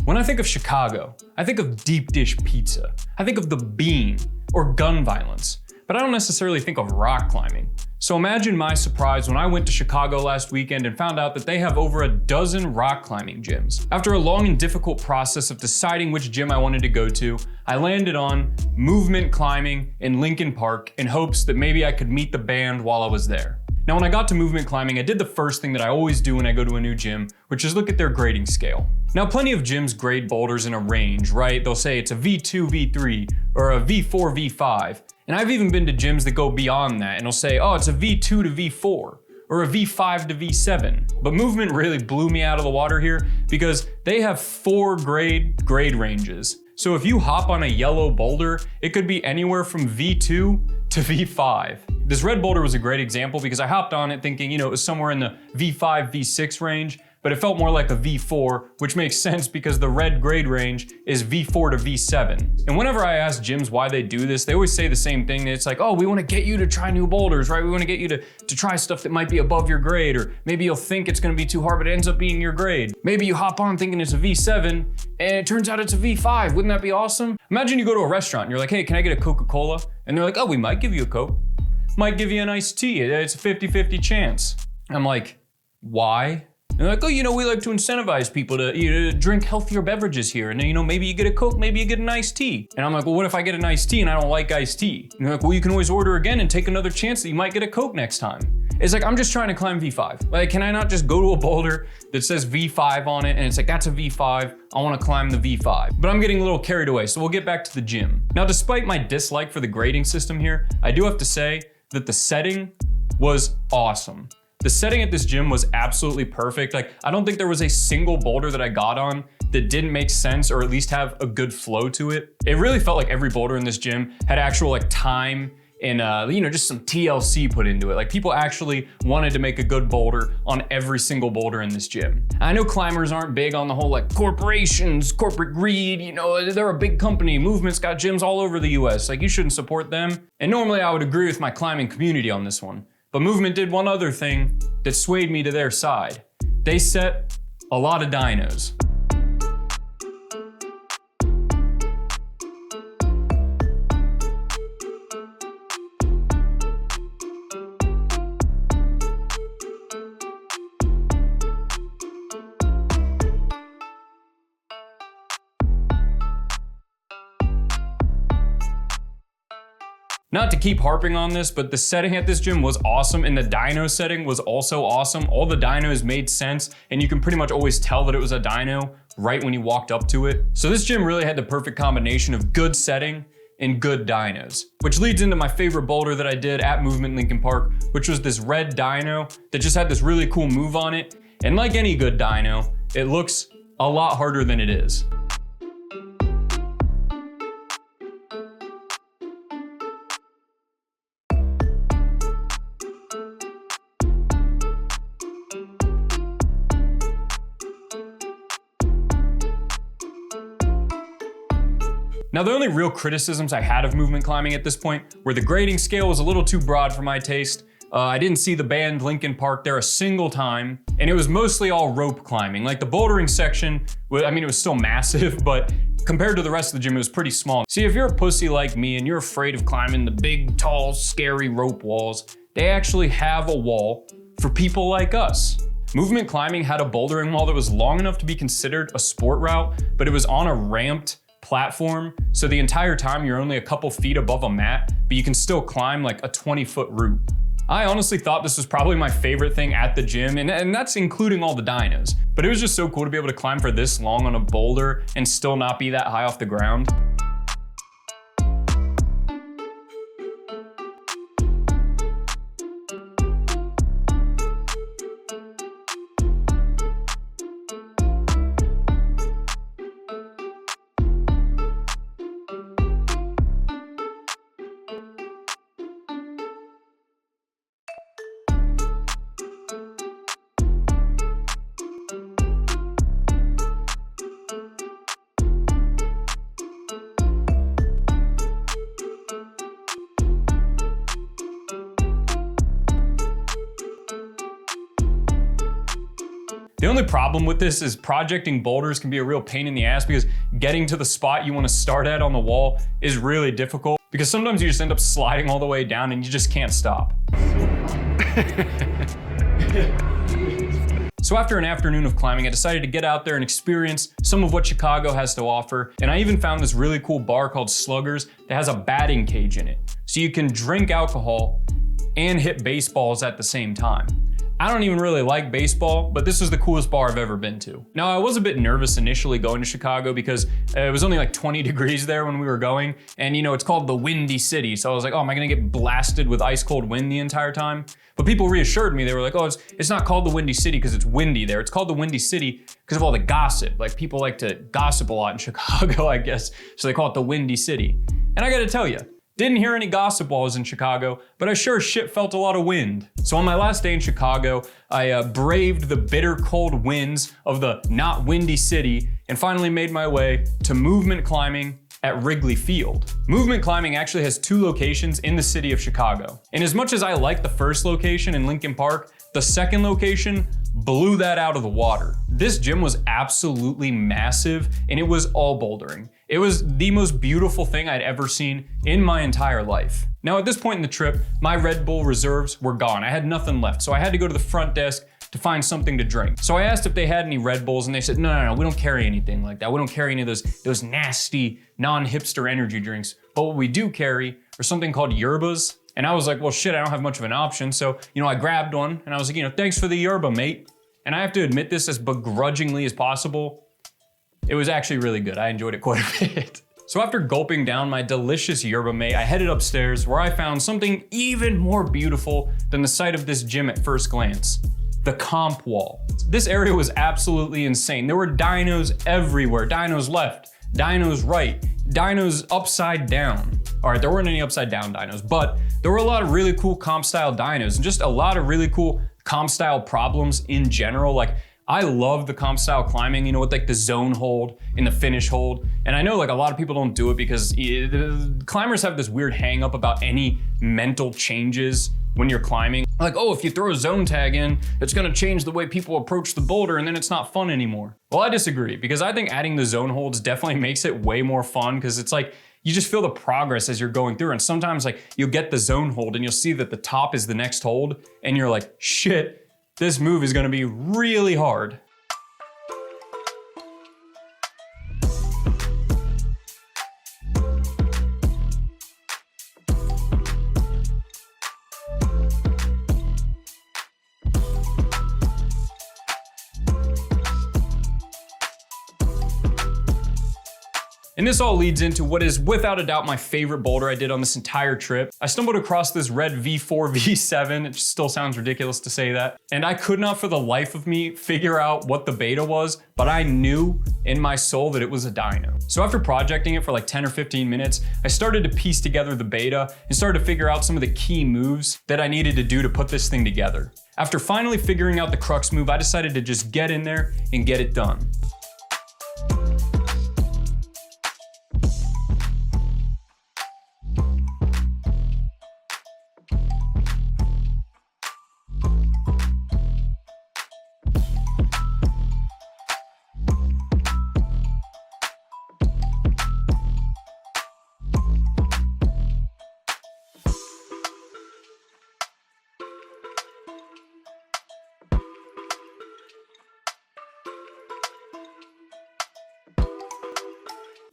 When I think of Chicago, I think of deep dish pizza. I think of the bean or gun violence, but I don't necessarily think of rock climbing. So imagine my surprise when I went to Chicago last weekend and found out that they have over a dozen rock climbing gyms. After a long and difficult process of deciding which gym I wanted to go to, I landed on Movement Climbing in Lincoln Park in hopes that maybe I could meet the band while I was there. Now, when I got to Movement Climbing, I did the first thing that I always do when I go to a new gym, which is look at their grading scale. Now, plenty of gyms grade boulders in a range, right? They'll say it's a V2, V3, or a V4, V5. And I've even been to gyms that go beyond that and they'll say, oh, it's a V2 to V4 or a V5 to V7. But Movement really blew me out of the water here because they have 4 grade ranges. So if you hop on a yellow boulder, it could be anywhere from V2 to V5. This red boulder was a great example because I hopped on it thinking, it was somewhere in the V5, V6 range, but it felt more like a V4, which makes sense because the red grade range is V4 to V7. And whenever I ask gyms why they do this, they always say the same thing. It's like, oh, we want to get you to try new boulders, right? We want to get you to try stuff that might be above your grade, or maybe you'll think it's going to be too hard, but it ends up being your grade. Maybe you hop on thinking it's a V7 and it turns out it's a V5. Wouldn't that be awesome? Imagine you go to a restaurant and you're like, hey, can I get a Coca-Cola? And they're like, oh, we might give you a Coke. Might give you an iced tea. It's a 50-50 chance. I'm like, why? And they're like, oh, we like to incentivize people to drink healthier beverages here. And then, maybe you get a Coke, maybe you get an iced tea. And I'm like, well, what if I get an iced tea and I don't like iced tea? And they're like, well, you can always order again and take another chance that you might get a Coke next time. It's like, I'm just trying to climb V5. Like, can I not just go to a boulder that says V5 on it and it's like, that's a V5, I wanna climb the V5. But I'm getting a little carried away, so we'll get back to the gym. Now, despite my dislike for the grading system here, I do have to say that the setting was awesome. The setting at this gym was absolutely perfect. Like, I don't think there was a single boulder that I got on that didn't make sense or at least have a good flow to it. It really felt like every boulder in this gym had actual time and just some TLC put into it. Like, people actually wanted to make a good boulder on every single boulder in this gym. I know climbers aren't big on the whole corporations, corporate greed, they're a big company. Movement's got gyms all over the US. Like, you shouldn't support them. And normally I would agree with my climbing community on this one. But Movement did one other thing that swayed me to their side. They set a lot of dynos. Not to keep harping on this, but the setting at this gym was awesome, and the dyno setting was also awesome. All the dynos made sense, and you can pretty much always tell that it was a dyno right when you walked up to it. So this gym really had the perfect combination of good setting and good dynos, which leads into my favorite boulder that I did at Movement Lincoln Park, which was this red dyno that just had this really cool move on it. And like any good dyno, it looks a lot harder than it is. Now, the only real criticisms I had of movement climbing at this point were the grading scale was a little too broad for my taste. I didn't see the band Lincoln Park there a single time, and it was mostly all rope climbing. Like, the bouldering section, it was still massive, but compared to the rest of the gym, it was pretty small. See, if you're a pussy like me and you're afraid of climbing the big, tall, scary rope walls, they actually have a wall for people like us. Movement climbing had a bouldering wall that was long enough to be considered a sport route, but it was on a ramped platform, so the entire time you're only a couple feet above a mat, but you can still climb like a 20-foot route. I honestly thought this was probably my favorite thing at the gym, and that's including all the dynos. But it was just so cool to be able to climb for this long on a boulder and still not be that high off the ground. The only problem with this is projecting boulders can be a real pain in the ass because getting to the spot you want to start at on the wall is really difficult because sometimes you just end up sliding all the way down and you just can't stop. So after an afternoon of climbing, I decided to get out there and experience some of what Chicago has to offer. And I even found this really cool bar called Sluggers that has a batting cage in it. So you can drink alcohol and hit baseballs at the same time. I don't even really like baseball, but this was the coolest bar I've ever been to. Now, I was a bit nervous initially going to Chicago because it was only like 20 degrees there when we were going. And you know, it's called the Windy City. So I was like, oh, am I gonna get blasted with ice cold wind the entire time? But people reassured me. They were like, oh, it's not called the Windy City because it's windy there. It's called the Windy City because of all the gossip. Like people like to gossip a lot in Chicago, I guess. So they call it the Windy City. And I gotta tell you, didn't hear any gossip while I was in Chicago, but I sure as shit felt a lot of wind. So on my last day in Chicago, I braved the bitter cold winds of the not windy city and finally made my way to movement climbing at Wrigley Field. Movement climbing actually has 2 locations in the city of Chicago. And as much as I like the first location in Lincoln Park, the second location blew that out of the water. This gym was absolutely massive and it was all bouldering. It was the most beautiful thing I'd ever seen in my entire life. Now at this point in the trip, my Red Bull reserves were gone. I had nothing left, so I had to go to the front desk to find something to drink. So I asked if they had any Red Bulls and they said, no, we don't carry anything like that. We don't carry any of those nasty, non-hipster energy drinks. But what we do carry are something called yerbas. And I was like, well, shit, I don't have much of an option. So, I grabbed one and I was like, thanks for the yerba, mate. And I have to admit this as begrudgingly as possible. It was actually really good. I enjoyed it quite a bit. So after gulping down my delicious yerba mate, I headed upstairs where I found something even more beautiful than the sight of this gym at first glance. The comp wall. This area was absolutely insane. There were dynos everywhere. Dynos left, dynos right, dynos upside down. All right, there weren't any upside down dynos, but there were a lot of really cool comp style dynos and just a lot of really cool comp style problems in general. Like I love the comp style climbing, with like the zone hold and the finish hold. And I know like a lot of people don't do it because climbers have this weird hang up about any mental changes when you're climbing. Like, oh, if you throw a zone tag in, it's gonna change the way people approach the boulder and then it's not fun anymore. Well, I disagree because I think adding the zone holds definitely makes it way more fun because it's like, you just feel the progress as you're going through. And sometimes like you'll get the zone hold and you'll see that the top is the next hold and you're like, shit, this move is gonna be really hard. And this all leads into what is without a doubt my favorite boulder I did on this entire trip. I stumbled across this red V4 V7, it still sounds ridiculous to say that, and I could not for the life of me figure out what the beta was, but I knew in my soul that it was a dyno. So after projecting it for like 10 or 15 minutes, I started to piece together the beta and started to figure out some of the key moves that I needed to do to put this thing together. After finally figuring out the crux move, I decided to just get in there and get it done.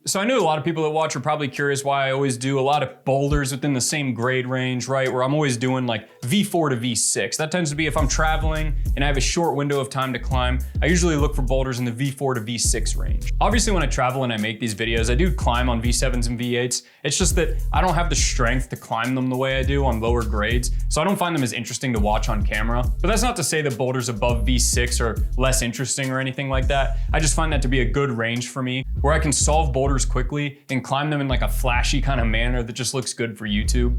So I know a lot of people that watch are probably curious why I always do a lot of boulders within the same grade range, right? Where I'm always doing like V4 to V6. That tends to be if I'm traveling and I have a short window of time to climb, I usually look for boulders in the V4 to V6 range. Obviously when I travel and I make these videos, I do climb on V7s and V8s. It's just that I don't have the strength to climb them the way I do on lower grades. So I don't find them as interesting to watch on camera. But that's not to say that boulders above V6 are less interesting or anything like that. I just find that to be a good range for me where I can solve boulders quickly and climb them in like a flashy kind of manner that just looks good for YouTube.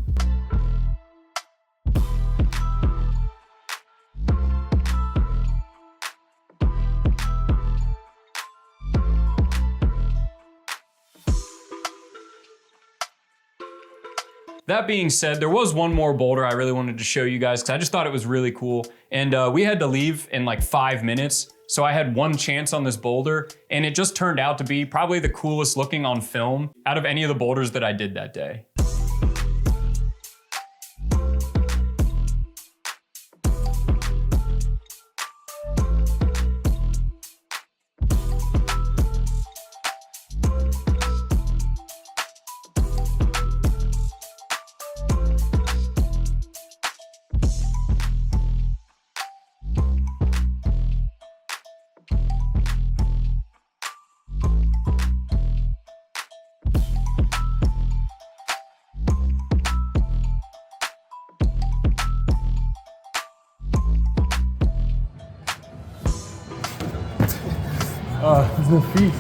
That being said, there was one more boulder I really wanted to show you guys because I just thought it was really cool. And we had to leave in like 5 minutes. So I had one chance on this boulder, and it just turned out to be probably the coolest looking on film out of any of the boulders that I did that day. There's no feet.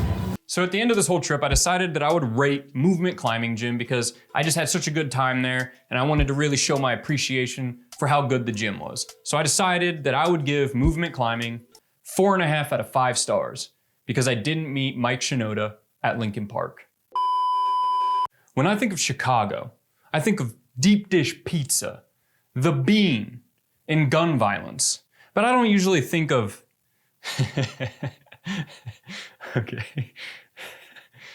So at the end of this whole trip, I decided that I would rate Movement Climbing Gym because I just had such a good time there and I wanted to really show my appreciation for how good the gym was. So I decided that I would give Movement Climbing 4.5 out of 5 stars because I didn't meet Mike Shinoda at Lincoln Park. When I think of Chicago, I think of deep dish pizza, the bean, and gun violence. But I don't usually think of... Okay.